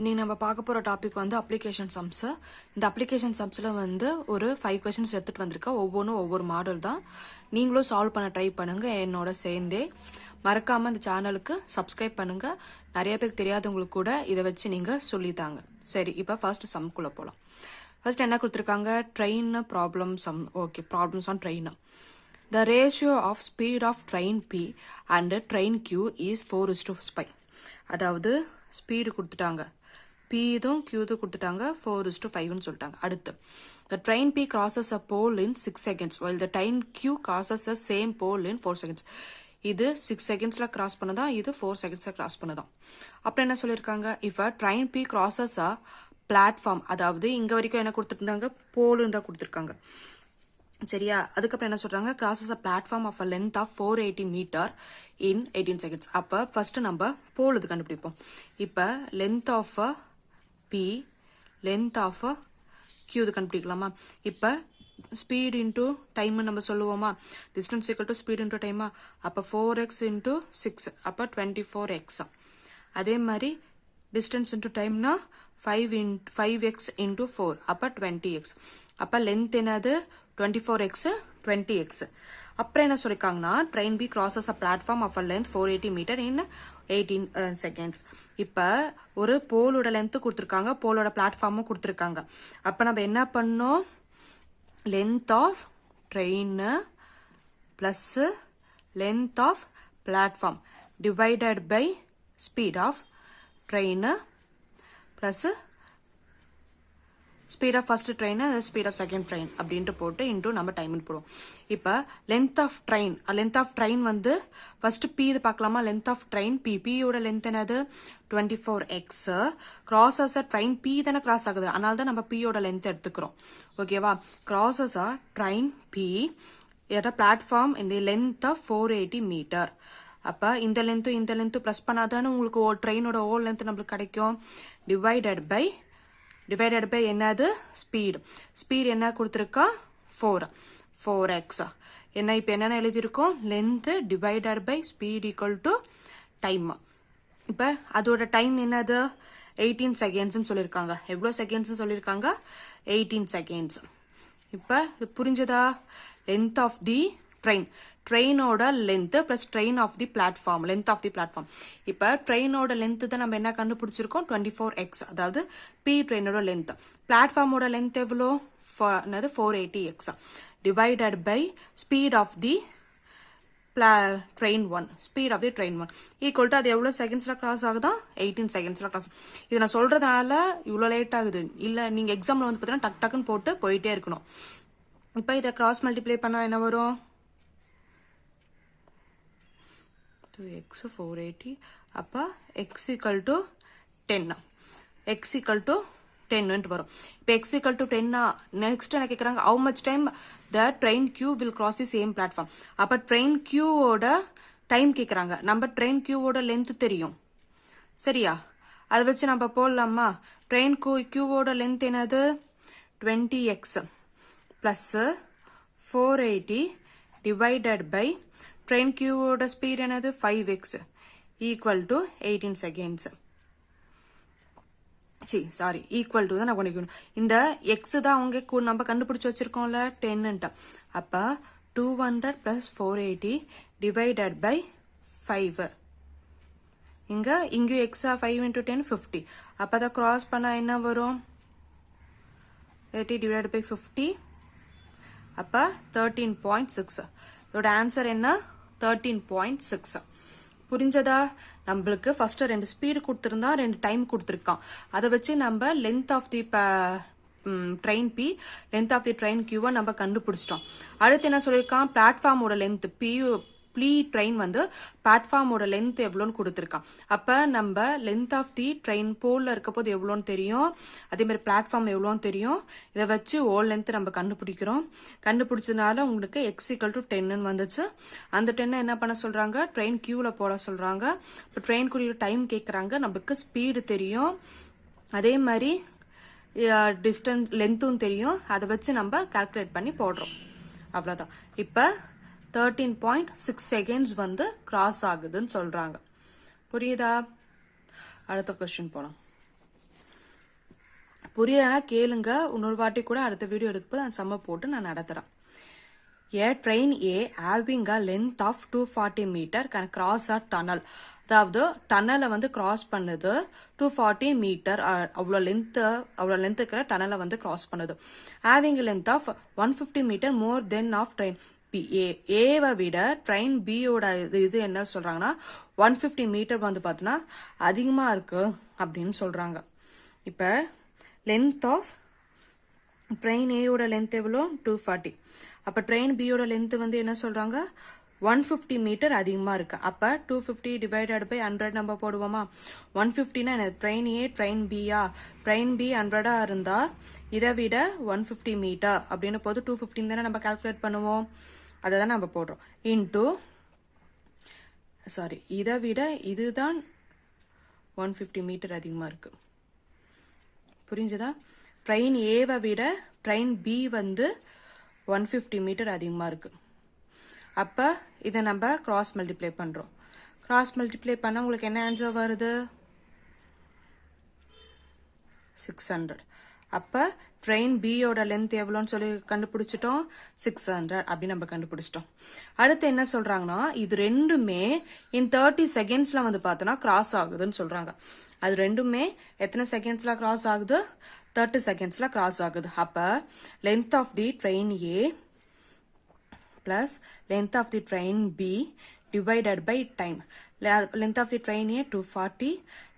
இன்னைக்கு நம்ம பார்க்க போற டாபிக் வந்து அப்ளிகேஷன் சம்ஸ். இந்த அப்ளிகேஷன் சம்ஸ்ல வந்து ஒரு 5 கொஸ்டின்ஸ் எடுத்துட்டு வந்திருக்கேன். ஒவ்வொன்றும் ஒவ்வொரு மாடல் தான். நீங்களும் சால்வ் பண்ண ட்ரை பண்ணுங்க என்னோட சேர்ந்தே. மறக்காம இந்த சேனலுக்கு சப்ஸ்கிரைப் பண்ணுங்க. நிறைய பேருக்கு தெரியாதவங்களுக்கு கூட இதை வச்சு நீங்க சொல்லித்தாங்க. சரி, இப்போ ஃபர்ஸ்ட் சம்குள்ள போலாம். ஃபர்ஸ்ட் என்ன கொடுத்துருக்காங்க? Train problem sum. Okay, problems on train. The ratio of speed of train P and train Q is 4:5. அதாவது ஸ்பீடு கொடுத்துட்டாங்க, P இதும் Q இதும் கொடுத்துட்டாங்க, 4:5 சொல்லிட்டாங்க. அடுத்து the train P crosses a pole in 6 seconds while the train Q crosses the same pole in 4 seconds. இது 6 செகண்ட்ஸ்ல cross பண்ணதா, இது 4 செகண்ட்ஸ்ல கிராஸ் பண்ணதான். அப்புறம் என்ன சொல்லியிருக்காங்க? if a train P crosses a platform, அதாவது இங்க வரைக்கும் என்ன கொடுத்துருந்தாங்க? போல் தான் கொடுத்துருக்காங்க. சரியா? அதுக்கப்புறம் என்ன சொல்றாங்க? crosses a platform of a length of 480 meter in 18 seconds. அப்ப ஃபர்ஸ்ட் நம்ம போல் இது கண்டுபிடிப்போம். இப்ப length of a P, length of a Q இது கண்டுபிடிக்கலாமா? இப்ப ஸ்பீட் இன்டூ டைம் நம்ம சொல்லுவோமா? Distance equal to speed into டைமா? அப்ப 4x இன்டூ 6, அப்ப 24x. அதே மாதிரி டிஸ்டன்ஸ் இன்டூ டைம்னா 5x இன்டூ 4, அப்ப 20x. அப்ப லென்த் என்னது? 24x 20x. அப்புறம் என்ன சொல்லிருக்காங்கன்னா train B crosses a platform of a length 480 meter in 18 seconds. இப்ப ஒரு போலோட லென்த் கொடுத்துருக்காங்க, போலோட பிளாட்ஃபார்மும் கொடுத்துருக்காங்க. அப்ப நம்ம என்ன பண்ணோம்? length of train plus length of platform divided by speed of train plus speed of first train, speed of second train அப்படின்ட்டு போட்டு இன்டூ நம்ம டைம் போடுவோம். இப்போ லென்த் ஆஃப் ட்ரெயின் வந்து ஃபர்ஸ்ட் பி இது பார்க்கலாமா? லென்த் ஆஃப் ட்ரெயின் பி, பியோட length என்னது? 24x. கிராசஸ் ட்ரெயின் பி தானே கிராஸ் ஆகுது, அதனால தான் நம்ம பியோட லென்த் எடுத்துக்கிறோம். ஓகேவா? Crosses train B at platform இந்த லென்த் ஆஃப் 480 மீட்டர். அப்ப இந்த லென்த்தும் பிளஸ் பண்ணாதானே உங்களுக்கு ட்ரெயினோட ஓல் லென்த் நம்மளுக்கு கிடைக்கும். டிவைடட் பை என்னது? ஸ்பீட் என்ன கொடுத்துருக்கா? 4x. என்ன இப்ப என்னென்ன எழுதியிருக்கோம்? Length divided by speed equal to time. இப்ப அதோட டைம் என்னது? 18 செகண்ட்ஸ் சொல்லியிருக்காங்க. எவ்வளவு செகண்ட்ஸ் சொல்லியிருக்காங்க? 18 செகண்ட்ஸ். இப்ப இது புரிஞ்சதா? லென்த் ஆஃப் தி ட்ரெயினோட length plus train of the platform, length of the platform. இப்ப ட்ரெயினோட லென்த் தான் நம்ம என்ன கண்டுபிடிச்சிருக்கோம்? 24x. அதாவது பி ட்ரெயினோட லென்த். பிளாட்ஃபார்மோட லென்த் எவ்வளோ? 480x divided by speed of the train 1, speed of the train 1 equal to அது எவ்வளவு செகண்ட்ஸ்ல கிராஸ் ஆகுதா? 18 செகண்ட்ஸ்ல கிராஸ். இது நான் சொல்றதுனால இவ்வளவு லேட் ஆகுது. இல்ல நீங்க எக்ஸாம்ல வந்து பாத்தீங்கன்னா டக் டக்குன்னு போட்டு போயிட்டே இருக்கணும். இப்ப இதை கிராஸ் மல்டிப்ளை பண்ணா என்ன வரும்? 2x 480. அப்ப x equal to 10. x equal to 10 வரும். இப்ப x equal to 10 நெக்ஸ்ட் என்ன கேக்குறாங்க? how much time the train Q will cross the same platform. அப்ப train Q ஓட டைம் கேக்குறாங்க. நம்ம train Q ஓட லென்த் தெரியும். சரியா? அதை வச்சு நம்ம போடலாமா? train Q ஓட லென்த் என்னது? 20x plus 480 divided by train Q ஓட ஸ்பீட் என்னது? 5x equal to 18 seconds. Sorry, equal to தான் நான் பண்ணிக்கணும். இந்த x தான் அவங்க நம்ம கண்டுபிடிச்சு வச்சிருக்கோம்ல 10. அப்ப 200 plus 480 divided by 5. இங்கேயும் x 5 into 10 50. அப்ப அதை கிராஸ் பண்ணா என்ன வரும்? 80 divided by 50. அப்ப 13.6. இதோட ஆன்சர் என்ன? 13.6. புரிஞ்சதா? நம்மளுக்கு ஃபர்ஸ்ட் 2 ஸ்பீடு கொடுத்திருந்தா 2 டைம் கொடுத்திருக்கான். அதை வச்சு நம்ம length of the train B, length of the train கியூவை நம்ம கண்டுபிடிச்சிட்டோம். அடுத்து என்ன சொல்லியிருக்கான்? பிளாட்ஃபார்மோட லென்த் ட்ரெயின் வந்து பிளாட்ஃபார்மோட லென்த் எவ்வளோன்னு கொடுத்துருக்கான். அப்ப நம்ம லென்த் ஆஃப் தி ட்ரெயின் போல்ல இருக்க போது எவ்வளோன்னு தெரியும், அதே மாதிரி பிளாட்ஃபார்ம் எவ்வளோன்னு தெரியும். இதை வச்சு ஓல் லென்த் நம்ம கண்டுபிடிக்கிறோம். கண்டுபிடிச்சதுனால உங்களுக்கு x equal to 10 வந்துச்சு. அந்த 10 என்ன பண்ண சொல்றாங்க? ட்ரெயின் கியூல போட சொல்றாங்க. இப்போ ட்ரெயின் குடிய டைம் கேட்கறாங்க. நமக்கு ஸ்பீடு தெரியும், அதே மாதிரி டிஸ்டன்ஸ் லென்த்தும் தெரியும். அதை வச்சு நம்ம கால்குலேட் பண்ணி போடுறோம். அவ்வளவுதான். இப்ப 13.6 செகண்ட்ஸ் வந்து கிராஸ் ஆகுதுன்னு சொல்றாங்க. புரியுதா? அடுத்த क्वेश्चन போலாம். புரியலனா கேளுங்க, இன்னொரு வாட்டி கூட அடுத்த வீடியோ எடுக்கும்போது நான் சம்ம போட்டு நான் நடத்துறேன். A train A having a length of 240 meter can cross a tunnel. அதாவது டன்னலை வந்து கிராஸ் பண்ணுது 240 மீட்டர், அவ்வளோ லென்த் இருக்கிற டன்னலை வந்து கிராஸ் பண்ணுது. Having length of 150 metre more than of train B. ஏவை விட ட்ரெயின் பியோட இது என்ன சொல்றாங்கன்னா 150 மீட்டர் வந்து பார்த்தோன்னா அதிகமா இருக்கு அப்படின்னு சொல்றாங்க. இப்ப லென்த் ஆஃப் ட்ரெயின் ஏயோட லென்த் எவ்வளோ 240. அப்ப ட்ரெயின் பியோட லென்த் வந்து என்ன சொல்றாங்க 150 மீட்டர் அதிகமா இருக்கு. அப்ப 250 டிவைடட் பை 100 நம்ம போடுவோமா? 150னா ட்ரெயின் ஏ ட்ரெயின் பியா, ட்ரெயின் பி 100 இருந்தா இதை விட 150 மீட்டர் அப்படின்னு போது 250 தானே நம்ம கால்குலேட் பண்ணுவோம், அதை தான் நம்ம போடுறோம். இன்டூ சாரி இதை விட இதுதான் 150 மீட்டர் அதிகமா இருக்கு. புரிஞ்சுதா? ட்ரெயின் ஏவை விட ட்ரெயின் பி வந்து 150 மீட்டர் அதிகமா இருக்கு. அப்ப இதை நம்ம கிராஸ் மல்டிப்ளை பண்றோம். கிராஸ் மல்டிப்ளை பண்ணா உங்களுக்கு என்ன ஆன்சர் வருது? 600. அப்ப ட்ரெயின் பியோட லென்த் எவ்வளோன்னு சொல்லி கண்டுபிடிச்சிட்டோம், 600 அப்படின்னு நம்ம கண்டுபிடிச்சிட்டோம். அடுத்து என்ன சொல்றாங்கன்னா இது ரெண்டுமே இன் 30 செகண்ட்ஸ்ல வந்து பார்த்தோன்னா கிராஸ் ஆகுதுன்னு சொல்றாங்க. அது ரெண்டுமே எத்தனை செகண்ட்ஸ்ல கிராஸ் ஆகுது? 30 செகண்ட்ஸ்ல கிராஸ் ஆகுது. அப்ப length of the train A plus length of the train B divided by time. Length of the train A 240,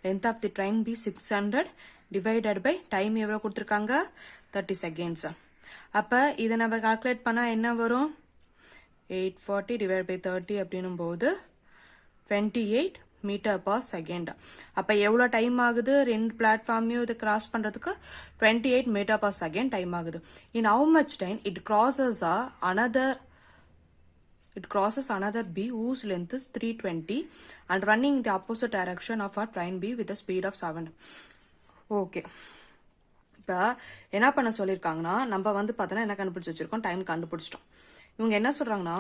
length of the train B 600 divided by time எவ்வளவு கொடுத்திருக்காங்க? 30 seconds. அப்ப இதை நம்ம கால்குலேட் பண்ணா என்ன வரும்? 840 divided by 30 அப்படின்னும் போது 28 மீட்டர் பர் செகண்ட். அப்ப எவ்வளவு டைம் ஆகுது ரெண்டு பிளாட்ஃபார்மையும் இதை கிராஸ் பண்றதுக்கு? 28 மீட்டர் பர் செகண்ட் டைம் ஆகுது. In how much time it crosses another B whose length is 320 and running in the opposite direction of a train B with a speed of 7. Okay, இப்ப என்ன பண்ண சொல்லிருக்காங்கன்னா நம்ம வந்து பார்த்தோன்னா என்ன கண்டுபிடிச்சு வச்சிருக்கோம்? டைம் கண்டுபிடிச்சிட்டோம். இவங்க என்ன சொல்றாங்கன்னா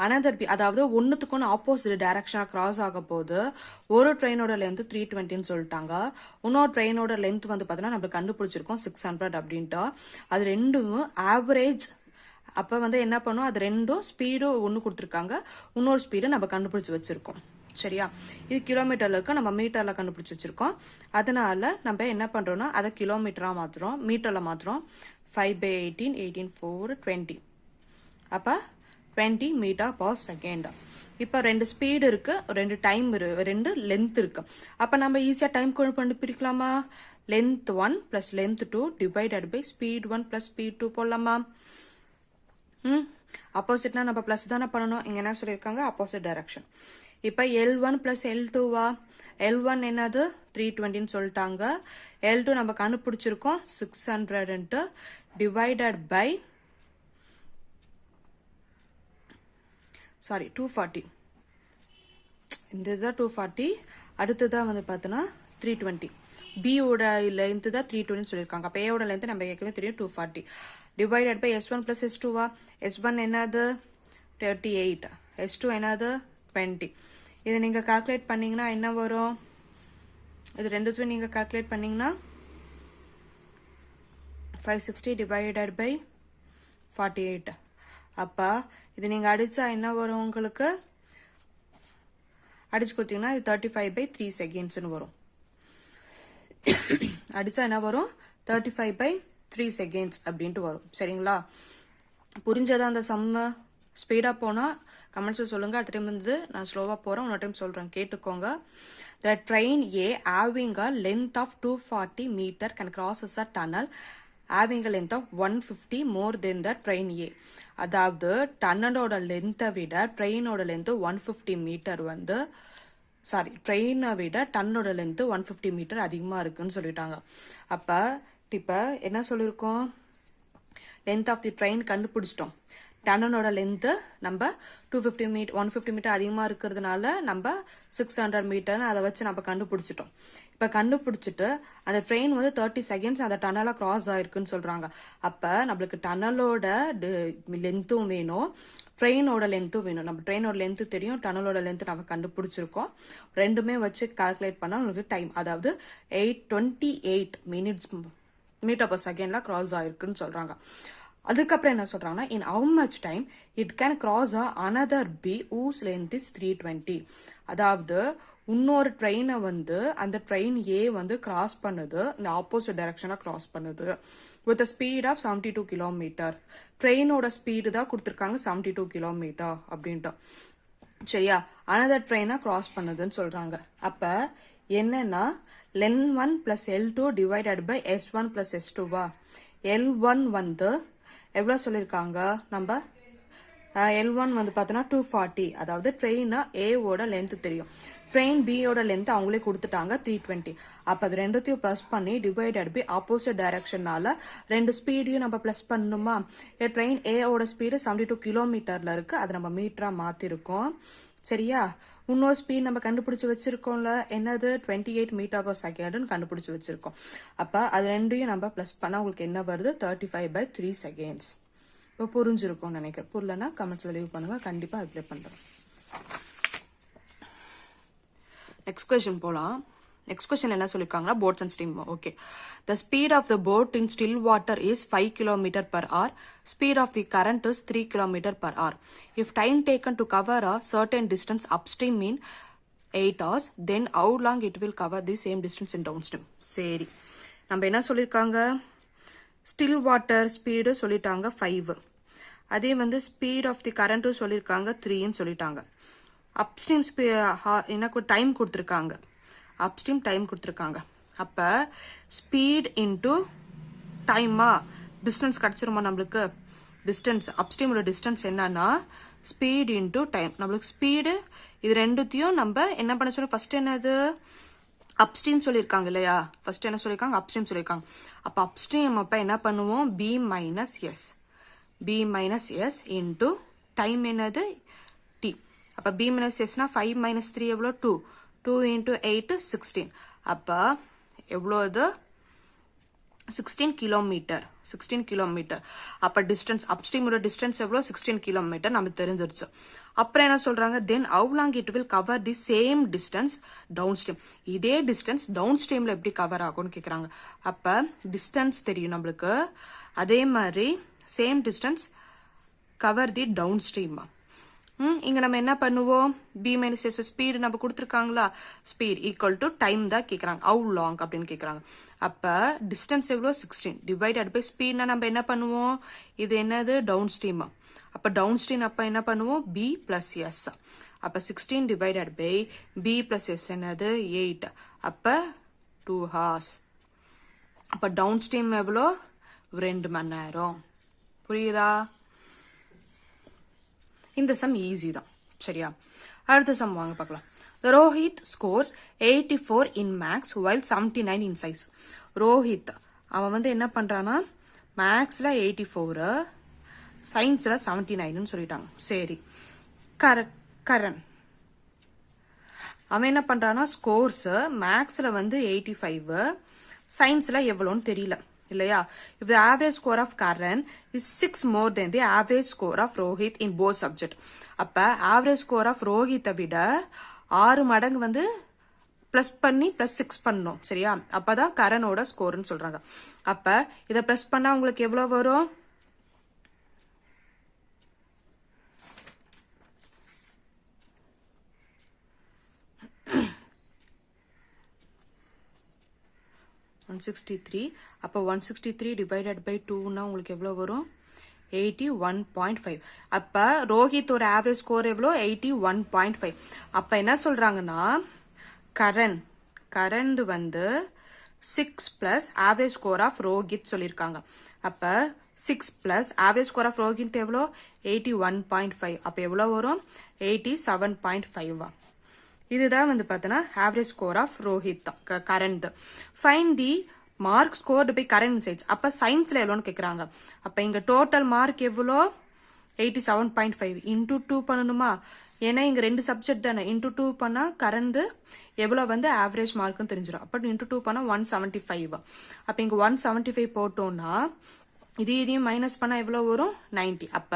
அனதர் பி, அதாவது ஒன்னுத்துக்கு ஒன்று ஆப்போசிட் டைரக்ஷனா கிராஸ் ஆக போது ஒரு ட்ரெயினோட லென்த் 320 சொல்லிட்டாங்க. இன்னொரு ட்ரெயினோட லென்த் வந்து பார்த்தோன்னா நம்ம கண்டுபிடிச்சிருக்கோம் 600 அப்படின்ட்டு. அது ரெண்டும் ஆவரேஜ். அப்ப வந்து என்ன பண்ணும், அது ரெண்டும் ஸ்பீடும் ஒன்னு கொடுத்துருக்காங்க, இன்னொரு ஸ்பீடு நம்ம கண்டுபிடிச்சு வச்சிருக்கோம். சரியா? இது கிலோமீட்டர்ல இருக்கு, நம்ம மீட்டர்ல கண்டுபிடிச்சு வச்சிருக்கோம். அதனால நம்ம என்ன பண்றோம்னா அதை கிலோமீட்டரா மாத்துறோம், மீட்டர்ல மாத்துறோம். 5/18 18 4 20. அப்ப 20 மீட்டர் பர் செகண்ட். இப்ப ரெண்டு ஸ்பீடு இருக்கு, ரெண்டு டைம் இருக்கு, ரெண்டு லென்த் இருக்கு. அப்ப நம்ம ஈஸியா டைம் பண்ணி பிரிக்கலாமா? Length 1 plus length 2 divided by speed 1 plus speed 2 போடலாமா? ஆப்போசிட்னா நம்ம பிளஸ் தானே பண்ணணும். இங்க என்ன சொல்லிருக்காங்க? Opposite direction. இப்ப L1 பிளஸ் L2வா? L1 என்னது 320 சொல்லிட்டாங்க. L2 நம்ம கண்டுபிடிச்சிருக்கோம் 600 டிவைடட் பை 240. இந்த இதுதான் 240. அடுத்ததான் வந்து பார்த்தோன்னா 320. பியோட லென்த் தான் 320 சொல்லியிருக்காங்க. அப்ப ஏவோட லென்த் நம்ம ஏற்கனவே தெரியும் 240 divided by S1 plus S2வா? S1 என்னது 38, S2 என்னது 20. இதை நீங்க கால்குலேட் பண்ணீங்கன்னா என்ன வரும்? இது ரெண்டுத்தையும் நீங்க கால்குலேட் பண்ணீங்கன்னா 560 டிவைடட் பை 48. அப்ப இது நீங்க அடிச்சா என்ன வரும் உங்களுக்கு? அடிச்சு கொடுத்தீங்கன்னா இது 35/3 செகண்ட்ஸ்னு வரும். அடிச்சா என்ன வரும்? 35/3 செகண்ட்ஸ் அப்படின்ட்டு வரும். சரிங்களா? புரிஞ்சதா அந்த சம்ம? ஸ்பீடா போனா கமெண்ட்ஸ்ல சொல்லுங்க. அடுத்த டைம் வந்து நான் ஸ்லோவா போறேன், இன்னொரு டைம் சொல்றேன், கேட்டுக்கோங்க. The train A having a length of 240 meter can crosses a tunnel having a length of 150 more than the train A. அதாவது டன்னலோட லென்த்தை விட ட்ரெயினோட லென்த் 150 மீட்டர் வந்து ட்ரெயினை விட டன்னோட லென்த் 150 மீட்டர் அதிகமா இருக்குன்னு சொல்லிட்டாங்க. அப்ப இப்ப என்ன சொல்லிருக்கோம்? லென்த் ஆஃப் தி ட்ரெயின் கண்டுபிடிச்சிட்டோம். டன்னனோட லென்த் நம்ம 250 மீட்டர் 150 மீட்டர் அதிகமா இருக்கிறதுனால நம்ம 600 மீட்டர் அதை வச்சு நம்ம கண்டுபிடிச்சிட்டோம். இப்ப கண்டுபிடிச்சிட்டு அந்த ட்ரெயின் வந்து 30 செகண்ட்ஸ் அந்த டன்னலா கிராஸ் ஆயிருக்குன்னு சொல்றாங்க. அப்ப நம்மளுக்கு டன்னலோட லென்த்தும் வேணும், ட்ரெயினோட லென்த்தும் வேணும். நம்ம ட்ரெயினோட லென்த் தெரியும், டன்னலோட லென்த் நம்ம கண்டுபிடிச்சிருக்கோம். ரெண்டுமே வச்சு கால்குலேட் பண்ணா உங்களுக்கு டைம், அதாவது 828 மினிட்ஸ் மீட்டர் பர் செகண்ட்ல கிராஸ் ஆயிருக்குன்னு சொல்றாங்க. அதுக்கப்புறம் என்ன சொல்றாங்கன்னா in how much time it can cross another b whose length is 320. அதாவது இன்னொரு ட்ரெயினை வந்து அந்த ட்ரெயின் ஏ வந்து கிராஸ் பண்ணுது, இந்த ஆப்போசிட் டைரக்ஷனா கிராஸ் பண்ணுது வித் ஸ்பீட் ஆஃப் 72 கிலோமீட்டர். ட்ரெயினோட ஸ்பீடு தான் கொடுத்துருக்காங்க 72 கிலோமீட்டர் அப்படின்ட்டு. சரியா, அனதர் ட்ரெயினா கிராஸ் பண்ணுதுன்னு சொல்றாங்க. அப்ப என்னன்னா L1 plus L2 divided by S1 plus S2 வா. L1 வந்து எவ்வளவு சொல்லிருக்காங்க நம்ம, L1 வந்து பார்த்தோன்னா 240. அதாவது ட்ரெயின் ஏவோட லென்த் தெரியும், ட்ரெயின் பியோட லென்த் அவங்களே கொடுத்துட்டாங்க 320. அப்ப அது ரெண்டுத்தையும் பிளஸ் பண்ணி டிவைடட் பை ஆப்போசிட் டைரக்ஷனால ரெண்டு ஸ்பீடையும் நம்ம பிளஸ் பண்ணணுமா. ட்ரெயின் ஏவோட ஸ்பீடு 72 கிலோமீட்டர்ல இருக்கு, அது நம்ம மீட்டரா மாத்திருக்கோம். சரியா, இன்னொரு ஸ்பீட் நம்ம கண்டுபிடிச்சு வச்சிருக்கோம்ல, என்னது 28 மீட்டர் பர் செகண்ட்னு கண்டுபிடிச்சு வச்சிருக்கோம். அப்ப அது ரெண்டையும் நம்ம பிளஸ் பண்ணா உங்களுக்கு என்ன வருது, 35/3 seconds. இப்போ புரிஞ்சிருக்கும் நினைக்கிறேன். புரியலன்னா கமெண்ட்ஸ்ல லீவ் பண்ணுங்க, கண்டிப்பா அப்ளை பண்றேன். நெக்ஸ்ட் கொஸ்டின் போலாம். நெக்ஸ்ட் கொஸ்டின் என்ன சொல்லிருக்காங்கன்னா boats and steam. Okay, the speed of the boat in still water is 5 km/h. Speed of the current is 3 km/h. If time taken to cover a certain distance upstream in 8 hours, then how long it will cover the same distance in downstream. சரி, நம்ம என்ன சொல்லிருக்காங்க, still water speed சொல்லிட்டாங்க 5, அதே வந்து speed of the current சொல்லிருக்காங்க 3ன்னு சொல்லிட்டாங்க. Upstream எனக்கு டைம் கொடுத்துருக்காங்க, அப்ஸ்ட்ரீம் டைம் கொடுத்துருக்காங்க. அப்ப ஸ்பீட் இன்டு டைமா டிஸ்டன்ஸ் கிடைச்சிருமா நம்மளுக்கு. டிஸ்டன்ஸ் அப்ஸ்ட்ரீமோட டிஸ்டன்ஸ் என்னன்னா ஸ்பீட் இன்டு டைம். நம்மளுக்கு ஸ்பீடு இது ரெண்டுத்தையும் நம்ம என்ன பண்ண சொல்ல, ஃபர்ஸ்ட் என்னது அப்ஸ்ட்ரீம் சொல்லியிருக்காங்க இல்லையா, ஃபர்ஸ்ட் என்ன சொல்லியிருக்காங்க அப்ஸ்ட்ரீம் சொல்லியிருக்காங்க. அப்ப அப்ஸ்ட்ரீம் அப்ப என்ன பண்ணுவோம், B minus S into time என்னது டி. அப்ப பி மைனஸ் எஸ்னா 5 - 3 எவ்வளோ 2, 2 × 8 16. அப்ப எவ்வளவு 16 கிலோமீட்டர், 16 கிலோமீட்டர். அப்ப டிஸ்டன்ஸ் அப்ஸ்ட்ரீமோட டிஸ்டன்ஸ் எவ்வளோ 16 கிலோமீட்டர் நம்ம தெரிஞ்சிருச்சு. அப்புறம் என்ன சொல்றாங்க, தென் how long it will cover the same distance downstream. இதே டிஸ்டன்ஸ் டவுன் ஸ்ட்ரீம்ல எப்படி கவர் ஆகும்னு கேக்குறாங்க. அப்ப டிஸ்டன்ஸ் தெரியும் நம்மளுக்கு, அதே மாதிரி same distance cover the downstream. இங்க நம்ம என்ன பண்ணுவோம், பி மைனஸ் எஸ் ஸ்பீடு நம்ம கொடுத்துருக்காங்களா, ஸ்பீட் ஈக்குவல் டு டைம் தான் கேட்கறாங்க, ஹவு லாங் அப்படின்னு கேட்கறாங்க. அப்ப டிஸ்டன்ஸ் எவ்வளோ 16 டிவைடட் பை ஸ்பீட்னா நம்ம என்ன பண்ணுவோம், இது என்னது டவுன் ஸ்ட்ரீம். அப்ப டவுன் ஸ்ட்ரீம் அப்ப என்ன பண்ணுவோம், பி பிளஸ் எஸ். அப்ப 16 divided by B plus S என்னது 8. அப்ப 2 hours. அப்ப டவுன் ஸ்ட்ரீம் எவ்வளோ 2 மணி நேரம். புரியுதா? இந்த சம் ஈஸி தான். சரியா, அடுத்த சம் வாங்க பார்க்கலாம். Rohit scores 84 in maths while 79 in science. Rohit அவன் வந்து என்ன பண்றானா, மேக்ஸ்ல 84, சயின்ஸ்ல 79ன்னு சொல்லிட்டாங்க. சரி, கரண் அவன் என்ன பண்றானா, ஸ்கோர்ஸ் மேக்ஸ்ல வந்து 85, சயின்ஸ்ல எவ்வளோன்னு தெரியல இல்லையா. if the average score of Karan is 6 more than the average score of Rohit in both subject. அப்ப average score of ரோஹித்தை விட 6 மடங்கு வந்து பிளஸ் பண்ணி +6 பண்ணணும். சரியா, அப்பதான் கரனோட ஸ்கோர்னு சொல்றாங்க. அப்ப இதை பிளஸ் பண்ணா உங்களுக்கு எவ்வளவு வரும், $163. அப்போ 163 டிவைடட் பை 2னா உங்களுக்கு எவ்வளோ வரும், 81.5. அப்ப ரோஹித் ஒரு ஆவரேஜ் ஸ்கோர் எவ்வளோ 81.5. அப்ப என்ன சொல்றாங்கன்னா கரண் வந்து 6 plus average score of Rohit சொல்லியிருக்காங்க. அப்ப 6 plus average score of Rohit எவ்வளோ 81.5. அப்ப எவ்வளோ வரும் 87.5. இதுதான் வந்து பார்த்தோன்னா average score of Rohit Karan. Find the mark scored by Karan science. அப்ப சயின்ஸ்ல எவ்வளோன்னு கேட்குறாங்க. அப்ப இங்க டோட்டல் மார்க் எவ்வளோ 87.5 இன்டூ 2 பண்ணணுமா, ஏன்னா இங்க 2 சப்ஜெக்ட் தானே, இன்டூ 2 பண்ணா கரண்ட் எவ்வளோ வந்து ஆவரேஜ் மார்க்னு தெரிஞ்சிடும். அப்ப இன்டூ 2 பண்ணா 175. அப்ப இங்க 175 போட்டோம்னா இதையும் மைனஸ் பண்ணா எவ்வளோ வரும் 90. அப்ப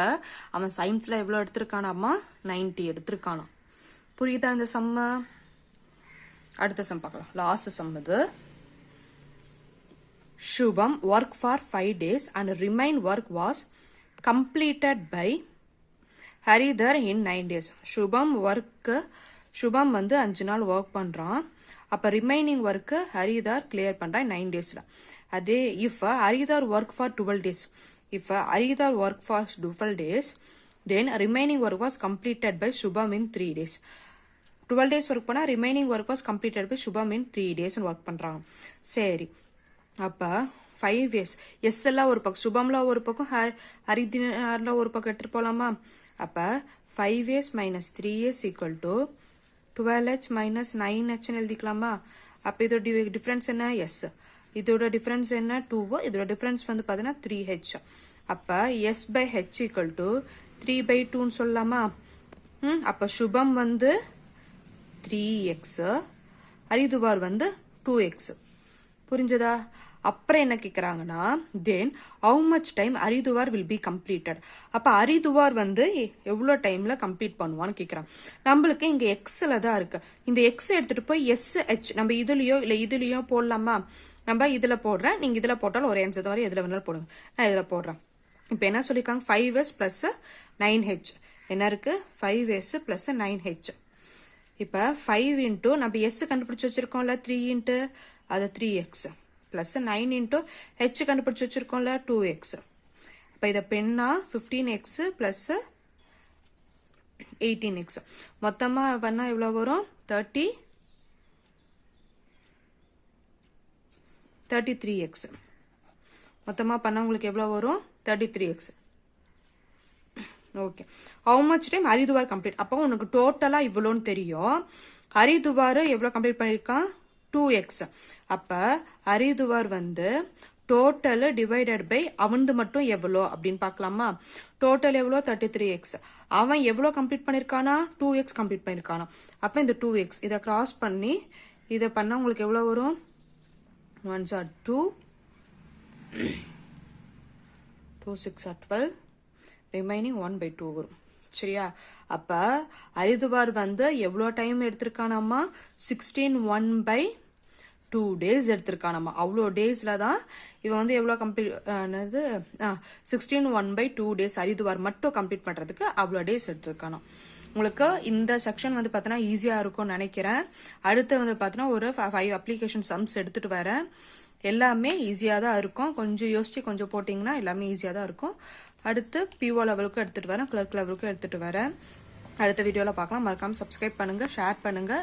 அவன் சயின்ஸ்ல எவ்வளோ எடுத்திருக்கானாமா 90 எடுத்திருக்கானா. புரியுதா இந்த சம்ம? அடுத்த சம் பார்க்கலாம். லாஸ்ட் சம் இது. Shubham worked for 5 days and remain work was completed by Haridhar in 9 days. Shubham வந்து 5 நாள் ஒர்க் பண்றான். அப்ப ரிமைனிங் ஒர்க் ஹரிதார் கிளியர் பண்றான் 9 டேஸ்ல. அதே if Haridar work for 12 days, if Haridar work for 12 days, then remaining work was completed by Shubham in 3 days. 12 days work பண்ணா remaining work was completed by Shubham in 3 days work பண்றாங்க. சரி, அப்ப 5 days S எல்லாம் ஒரு பக்கம், சுபம்ல ஒரு பக்கம், ஹரிதினார்ல ஒரு பக்கம் எடுத்துட்டு போலாமா? அப்ப 5 days minus 3 days equal to 12h minus 9h எழுதிக்கலாமா? அப்ப இதோட டிஃபரன்ஸ் என்ன? எஸ். இதோட டிஃபரன்ஸ் என்ன? 2. இதோட டிஃபரன்ஸ் வந்து பாத்தீங்கன்னா 3h. அப்ப S by H equal to 3/2 சொல்லலாமா? அப்ப சுபம் வந்து 3x, ஹரிதுவார் வந்து 2x. புரிஞ்சதா? அப்புறம் என்ன கேக்குறாங்கன்னா, then how much time Haridwar will be completed. அப்ப ஹரிதுவார் வந்து எவ்வளவு டைம்ல கம்ப்ளீட் பண்ணுவான்னு கேக்குறாங்க. நம்மளுக்கு இங்க எக்ஸ்ல தான் இருக்கு. இந்த எக்ஸ் எடுத்துட்டு போய் SH நம்ம இதுலயோ இல்ல இதுலயோ போடலாமா? நம்ம இதுல போடுறேன், நீங்க இதுல போட்டாலும் ஒரே ஆன்சர் மாதிரி எதுல வேணாலும் போடுங்க. நான் இதுல போடுறேன். இப்ப என்ன சொல்லிருக்காங்க? 5s plus 9h. என்ன இருக்கு? 5s plus 9h. இப்ப 5 இன்டூ நம்ம எஸ் கண்டுபிடிச்சு வச்சிருக்கோம்ல 3 இன்ட்டு அது 3x பிளஸ் 9 இன்டூ ஹெச் கண்டுபிடிச்சு வச்சிருக்கோம்ல 2x. அப்ப இத பெண்ணா 15x பிளஸ் 18x மொத்தமா பண்ணா எவ்வளவு வரும்? 33x. மொத்தமா பண்ணா உங்களுக்கு எவ்வளவு வரும்? 33x. Okay. How much time Haridwar complete? அப்போ உனக்கு டோட்டலா இவ்வளோன்னு தெரியும். ஹரிதுவார் எவ்வளவு கம்ப்ளீட் பண்ணிருக்கான்? 2x. அப்ப ஹரிதுவார் வந்து டோட்டல் டிவைடட் பை அவனது மட்டும் எவ்வளோ அப்படின்னு பாக்கலாமா? டோட்டல் எவ்வளோ? 33x. அவன் எவ்வளவு கம்ப்ளீட் பண்ணிருக்கானா? 2x complete பண்ணிருக்கானா? அப்ப இந்த 2x இதை கிராஸ் பண்ணி இதை பண்ணா உங்களுக்கு எவ்வளவு வரும்? 1s are 2, 2 6 are 12, ரிமைனிங் 1/2 வரும். சரியா? அப்ப ஹரிதுவார் வந்து எவ்வளவு டைம் எடுத்திருக்கானாமா? 16 1/2 days எடுத்திருக்கானாமா. அவ்வளோ டேஸ்ல தான் இவன் வந்து எவ்வளவு கம்ப்ளீட் 16 1/2 days ஹரிதுவார் மட்டும் கம்ப்ளீட் பண்றதுக்கு அவ்வளோ டேஸ் எடுத்திருக்கானா. உங்களுக்கு இந்த செக்ஷன் வந்து பார்த்தோன்னா ஈஸியா இருக்கும்னு நினைக்கிறேன். அடுத்து வந்து பார்த்தோன்னா ஒரு 5 அப்ளிகேஷன் சம்ஸ் எடுத்துட்டு வரேன். எல்லாமே ஈஸியா தான் இருக்கும். கொஞ்சம் யோசிச்சு கொஞ்சம் போட்டீங்கன்னா எல்லாமே ஈஸியா தான் இருக்கும். அடுத்து PO லெவலுக்கும் எடுத்துட்டு வரேன், கிளர்க் லெவலுக்கும் எடுத்துட்டு வரேன். அடுத்த வீடியோல பார்க்கலாம். மறக்காம சப்ஸ்கிரைப் பண்ணுங்க, ஷேர் பண்ணுங்க.